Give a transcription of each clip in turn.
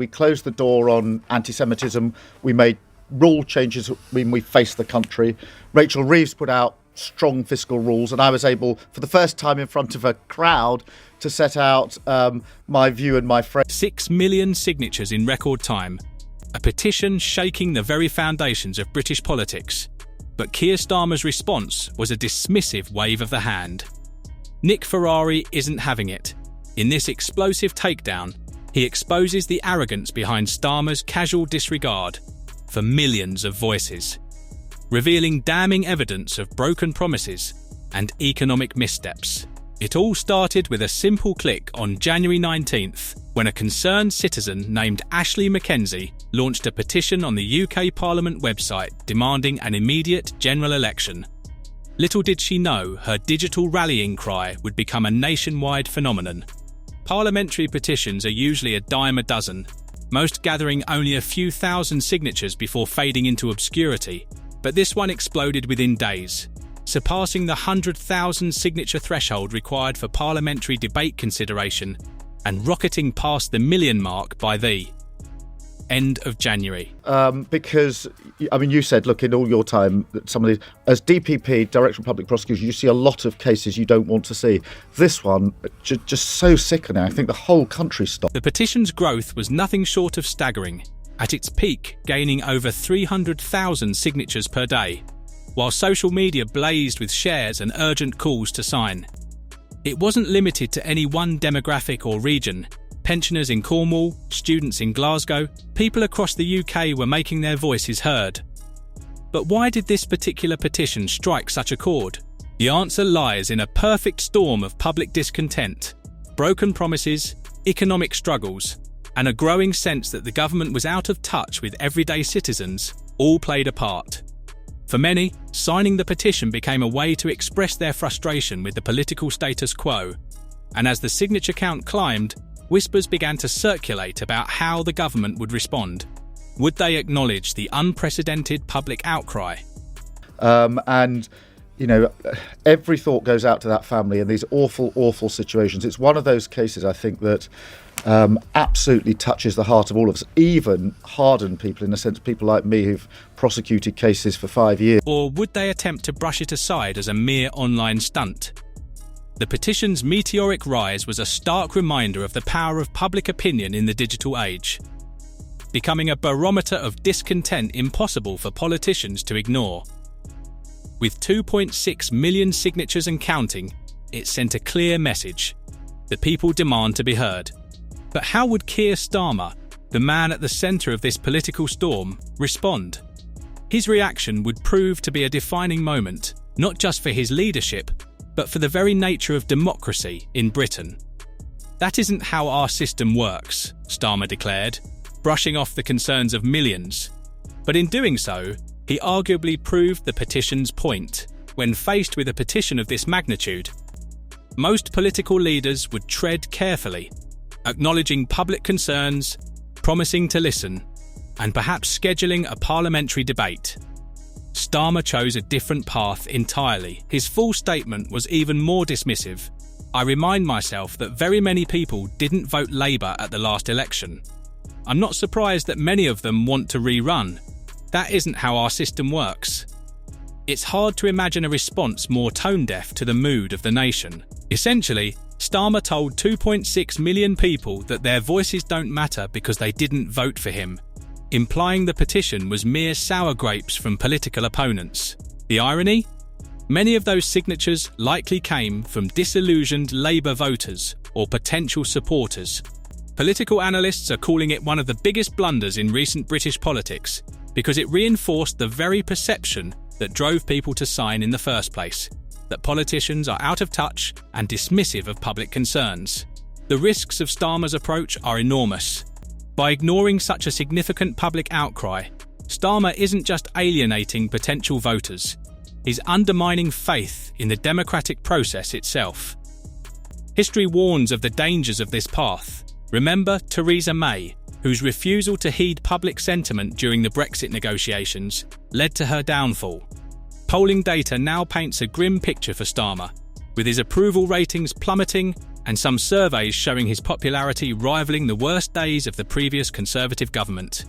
We closed the door on anti-Semitism. We made rule changes when we faced the country. Rachel Reeves put out strong fiscal rules, and I was able, for the first time in front of a crowd, to set out my view and my frame. 6 million signatures in record time. A petition shaking the very foundations of British politics. But Keir Starmer's response was a dismissive wave of the hand. Nick Ferrari isn't having it. In this explosive takedown, he exposes the arrogance behind Starmer's casual disregard for millions of voices, revealing damning evidence of broken promises and economic missteps. It all started with a simple click on January 19th, when a concerned citizen named Ashley Mackenzie launched a petition on the UK Parliament website demanding an immediate general election. Little did she know her digital rallying cry would become a nationwide phenomenon. Parliamentary petitions are usually a dime a dozen, most gathering only a few thousand signatures before fading into obscurity, but this one exploded within days, surpassing the 100,000 signature threshold required for parliamentary debate consideration and rocketing past the million mark by the end of January. Because, I mean, you said, look, in all your time, that some of these, as DPP, Director of Public Prosecution, you see a lot of cases you don't want to see. This one, just so sickening. I think the whole country stopped. The petition's growth was nothing short of staggering, at its peak gaining over 300,000 signatures per day, while social media blazed with shares and urgent calls to sign. It wasn't limited to any one demographic or region. Pensioners in Cornwall, students in Glasgow, people across the UK were making their voices heard. But why did this particular petition strike such a chord? The answer lies in a perfect storm of public discontent, broken promises, economic struggles, and a growing sense that the government was out of touch with everyday citizens, all played a part. For many, signing the petition became a way to express their frustration with the political status quo, and as the signature count climbed, whispers began to circulate about how the government would respond. Would they acknowledge the unprecedented public outcry? And, you know, every thought goes out to that family in these awful, awful situations. It's one of those cases, I think, that absolutely touches the heart of all of us, even hardened people, in a sense, people like me who've prosecuted cases for 5 years. Or would they attempt to brush it aside as a mere online stunt? The petition's meteoric rise was a stark reminder of the power of public opinion in the digital age, becoming a barometer of discontent impossible for politicians to ignore. With 2.6 million signatures and counting, it sent a clear message: the people demand to be heard. But how would Keir Starmer, the man at the centre of this political storm, respond? His reaction would prove to be a defining moment, not just for his leadership, but for the very nature of democracy in Britain. That isn't how our system works, Starmer declared, brushing off the concerns of millions. But in doing so, he arguably proved the petition's point. When faced with a petition of this magnitude, most political leaders would tread carefully, acknowledging public concerns, promising to listen, and perhaps scheduling a parliamentary debate. Starmer chose a different path entirely. His full statement was even more dismissive. "I remind myself that very many people didn't vote Labour at the last election. I'm not surprised that many of them want to rerun. That isn't how our system works." It's hard to imagine a response more tone-deaf to the mood of the nation. Essentially, Starmer told 2.6 million people that their voices don't matter because they didn't vote for him, implying the petition was mere sour grapes from political opponents. The irony? Many of those signatures likely came from disillusioned Labour voters or potential supporters. Political analysts are calling it one of the biggest blunders in recent British politics because it reinforced the very perception that drove people to sign in the first place, that politicians are out of touch and dismissive of public concerns. The risks of Starmer's approach are enormous. By ignoring such a significant public outcry, Starmer isn't just alienating potential voters, he's undermining faith in the democratic process itself. History warns of the dangers of this path. Remember Theresa May, whose refusal to heed public sentiment during the Brexit negotiations led to her downfall. Polling data now paints a grim picture for Starmer, with his approval ratings plummeting and some surveys showing his popularity rivaling the worst days of the previous Conservative government.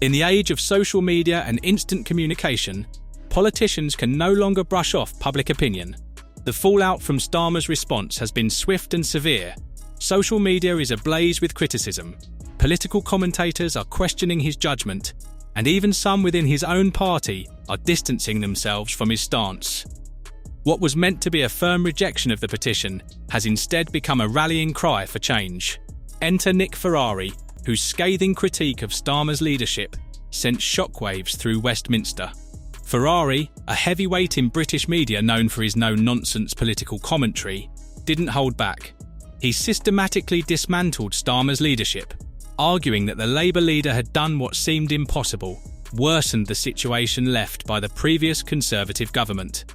In the age of social media and instant communication, politicians can no longer brush off public opinion. The fallout from Starmer's response has been swift and severe. Social media is ablaze with criticism. Political commentators are questioning his judgment, and even some within his own party are distancing themselves from his stance. What was meant to be a firm rejection of the petition has instead become a rallying cry for change. Enter Nick Ferrari, whose scathing critique of Starmer's leadership sent shockwaves through Westminster. Ferrari, a heavyweight in British media known for his no-nonsense political commentary, didn't hold back. He systematically dismantled Starmer's leadership, arguing that the Labour leader had done what seemed impossible, worsened the situation left by the previous Conservative government.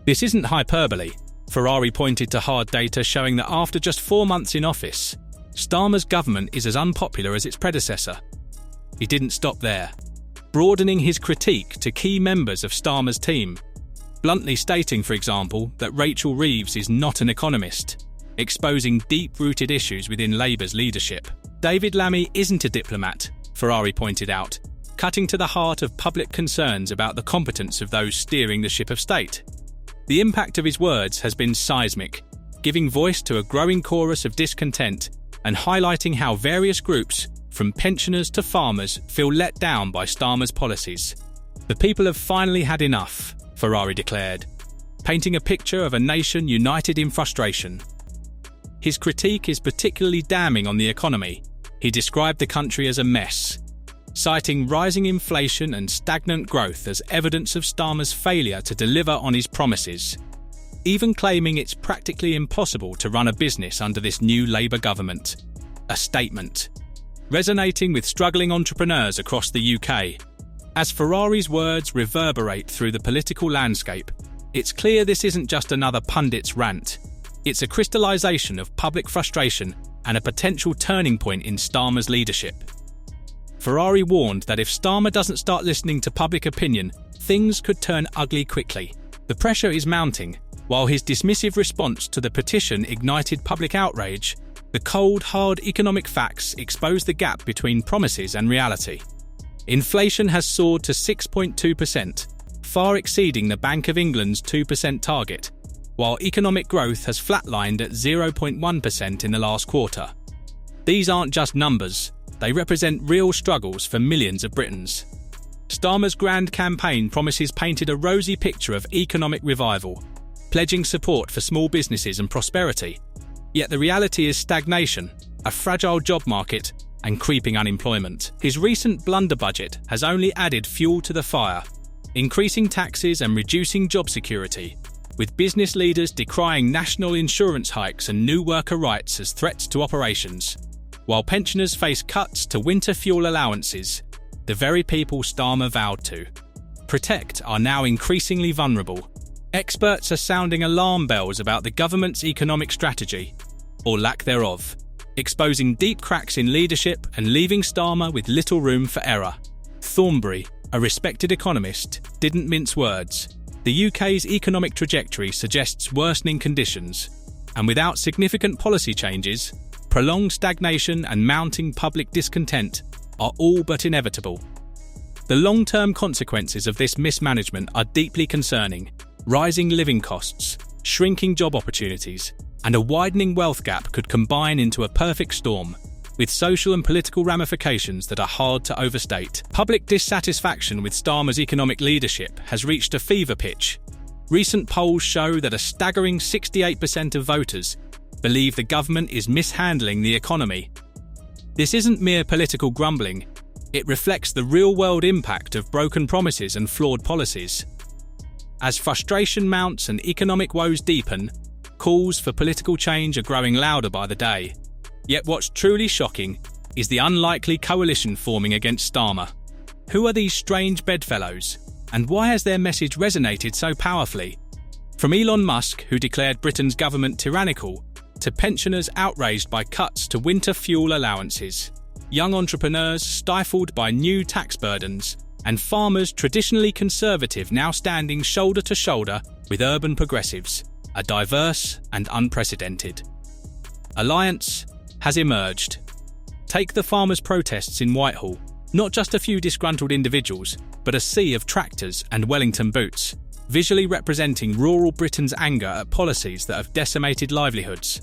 This isn't hyperbole. Ferrari pointed to hard data showing that after just 4 months in office, Starmer's government is as unpopular as its predecessor. He didn't stop there, broadening his critique to key members of Starmer's team, bluntly stating, for example, that Rachel Reeves is not an economist, exposing deep-rooted issues within Labour's leadership. David Lammy isn't a diplomat, Ferrari pointed out, cutting to the heart of public concerns about the competence of those steering the ship of state. The impact of his words has been seismic, giving voice to a growing chorus of discontent and highlighting how various groups, from pensioners to farmers, feel let down by Starmer's policies. The people have finally had enough, Ferrari declared, painting a picture of a nation united in frustration. His critique is particularly damning on the economy. He described the country as a mess, citing rising inflation and stagnant growth as evidence of Starmer's failure to deliver on his promises, even claiming it's practically impossible to run a business under this new Labour government. A statement resonating with struggling entrepreneurs across the UK. As Ferrari's words reverberate through the political landscape, it's clear this isn't just another pundit's rant. It's a crystallisation of public frustration and a potential turning point in Starmer's leadership. Ferrari warned that if Starmer doesn't start listening to public opinion, things could turn ugly quickly. The pressure is mounting. While his dismissive response to the petition ignited public outrage, the cold, hard economic facts expose the gap between promises and reality. Inflation has soared to 6.2%, far exceeding the Bank of England's 2% target, while economic growth has flatlined at 0.1% in the last quarter. These aren't just numbers, they represent real struggles for millions of Britons. Starmer's grand campaign promises painted a rosy picture of economic revival, pledging support for small businesses and prosperity. Yet the reality is stagnation, a fragile job market, and creeping unemployment. His recent blunder budget has only added fuel to the fire, increasing taxes and reducing job security, with business leaders decrying national insurance hikes and new worker rights as threats to operations. While pensioners face cuts to winter fuel allowances, the very people Starmer vowed to protect are now increasingly vulnerable. Experts are sounding alarm bells about the government's economic strategy, or lack thereof, exposing deep cracks in leadership and leaving Starmer with little room for error. Thornbury, a respected economist, didn't mince words. The UK's economic trajectory suggests worsening conditions, and without significant policy changes, prolonged stagnation and mounting public discontent are all but inevitable. The long-term consequences of this mismanagement are deeply concerning. Rising living costs, shrinking job opportunities, and a widening wealth gap could combine into a perfect storm, with social and political ramifications that are hard to overstate. Public dissatisfaction with Starmer's economic leadership has reached a fever pitch. Recent polls show that a staggering 68% of voters believe the government is mishandling the economy. This isn't mere political grumbling, it reflects the real-world impact of broken promises and flawed policies. As frustration mounts and economic woes deepen, calls for political change are growing louder by the day. Yet what's truly shocking is the unlikely coalition forming against Starmer. Who are these strange bedfellows, and why has their message resonated so powerfully? From Elon Musk, who declared Britain's government tyrannical, to pensioners outraged by cuts to winter fuel allowances, young entrepreneurs stifled by new tax burdens, and farmers traditionally conservative now standing shoulder to shoulder with urban progressives, are diverse and unprecedented. Alliance has emerged. Take the farmers' protests in Whitehall. Not just a few disgruntled individuals, but a sea of tractors and Wellington boots, visually representing rural Britain's anger at policies that have decimated livelihoods.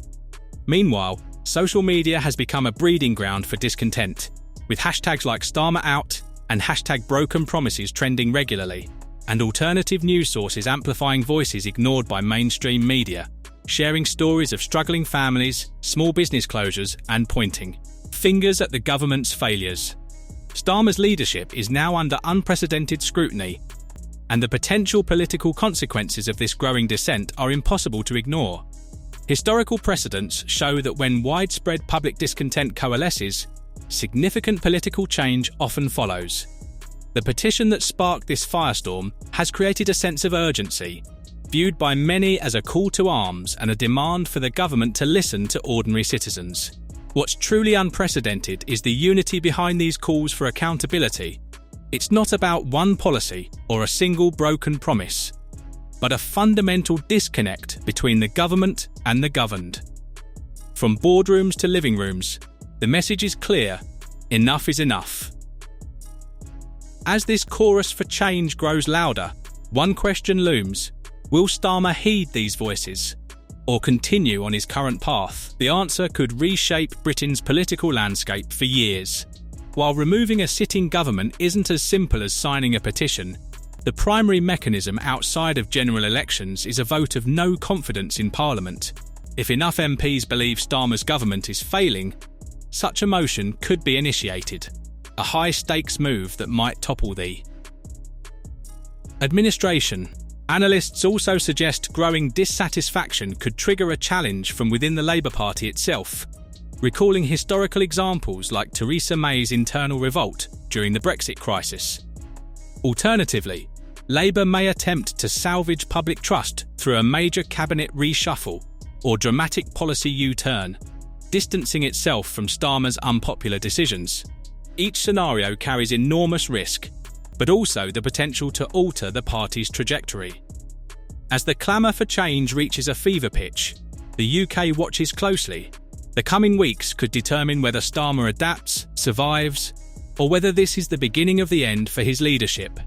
Meanwhile, social media has become a breeding ground for discontent, with hashtags like Starmer out and hashtag broken promises trending regularly, and alternative news sources amplifying voices ignored by mainstream media, sharing stories of struggling families, small business closures, and pointing fingers at the government's failures. Starmer's leadership is now under unprecedented scrutiny, and the potential political consequences of this growing dissent are impossible to ignore. Historical precedents show that when widespread public discontent coalesces, significant political change often follows. The petition that sparked this firestorm has created a sense of urgency, viewed by many as a call to arms and a demand for the government to listen to ordinary citizens. What's truly unprecedented is the unity behind these calls for accountability. It's not about one policy or a single broken promise, but a fundamental disconnect between the government and the governed. From boardrooms to living rooms, the message is clear: enough is enough. As this chorus for change grows louder, one question looms: will Starmer heed these voices, or continue on his current path? The answer could reshape Britain's political landscape for years. While removing a sitting government isn't as simple as signing a petition, the primary mechanism outside of general elections is a vote of no confidence in Parliament. If enough MPs believe Starmer's government is failing, such a motion could be initiated, a high-stakes move that might topple the administration. Analysts also suggest growing dissatisfaction could trigger a challenge from within the Labour Party itself, recalling historical examples like Theresa May's internal revolt during the Brexit crisis. Alternatively, Labour may attempt to salvage public trust through a major cabinet reshuffle or dramatic policy U-turn, distancing itself from Starmer's unpopular decisions. Each scenario carries enormous risk, but also the potential to alter the party's trajectory. As the clamour for change reaches a fever pitch, the UK watches closely. The coming weeks could determine whether Starmer adapts, survives, or whether this is the beginning of the end for his leadership.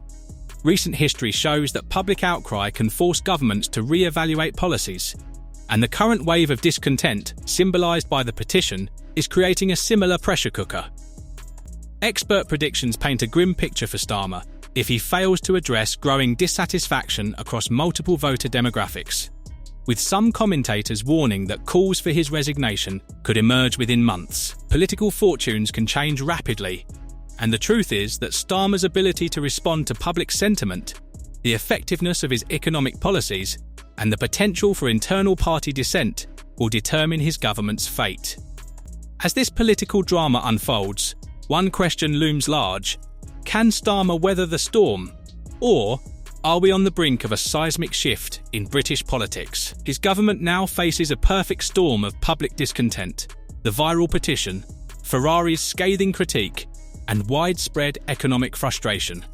Recent history shows that public outcry can force governments to re-evaluate policies, and the current wave of discontent, symbolised by the petition, is creating a similar pressure cooker. Expert predictions paint a grim picture for Starmer if he fails to address growing dissatisfaction across multiple voter demographics, with some commentators warning that calls for his resignation could emerge within months. Political fortunes can change rapidly, and the truth is that Starmer's ability to respond to public sentiment, the effectiveness of his economic policies, and the potential for internal party dissent will determine his government's fate. As this political drama unfolds, one question looms large: can Starmer weather the storm? Or are we on the brink of a seismic shift in British politics? His government now faces a perfect storm of public discontent, the viral petition, Ferrari's scathing critique, and widespread economic frustration.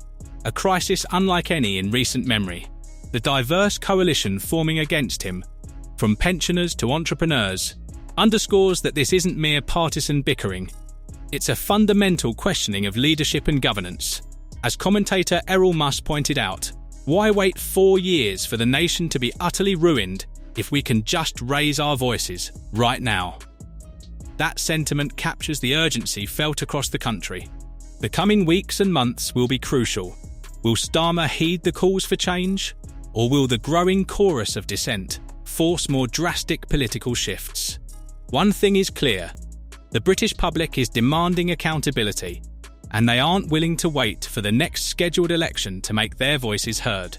A crisis unlike any in recent memory. The diverse coalition forming against him, from pensioners to entrepreneurs, underscores that this isn't mere partisan bickering. It's a fundamental questioning of leadership and governance. As commentator Errol Musk pointed out, why wait 4 years for the nation to be utterly ruined if we can just raise our voices right now? That sentiment captures the urgency felt across the country. The coming weeks and months will be crucial. Will Starmer heed the calls for change? Or will the growing chorus of dissent force more drastic political shifts? One thing is clear: the British public is demanding accountability, and they aren't willing to wait for the next scheduled election to make their voices heard.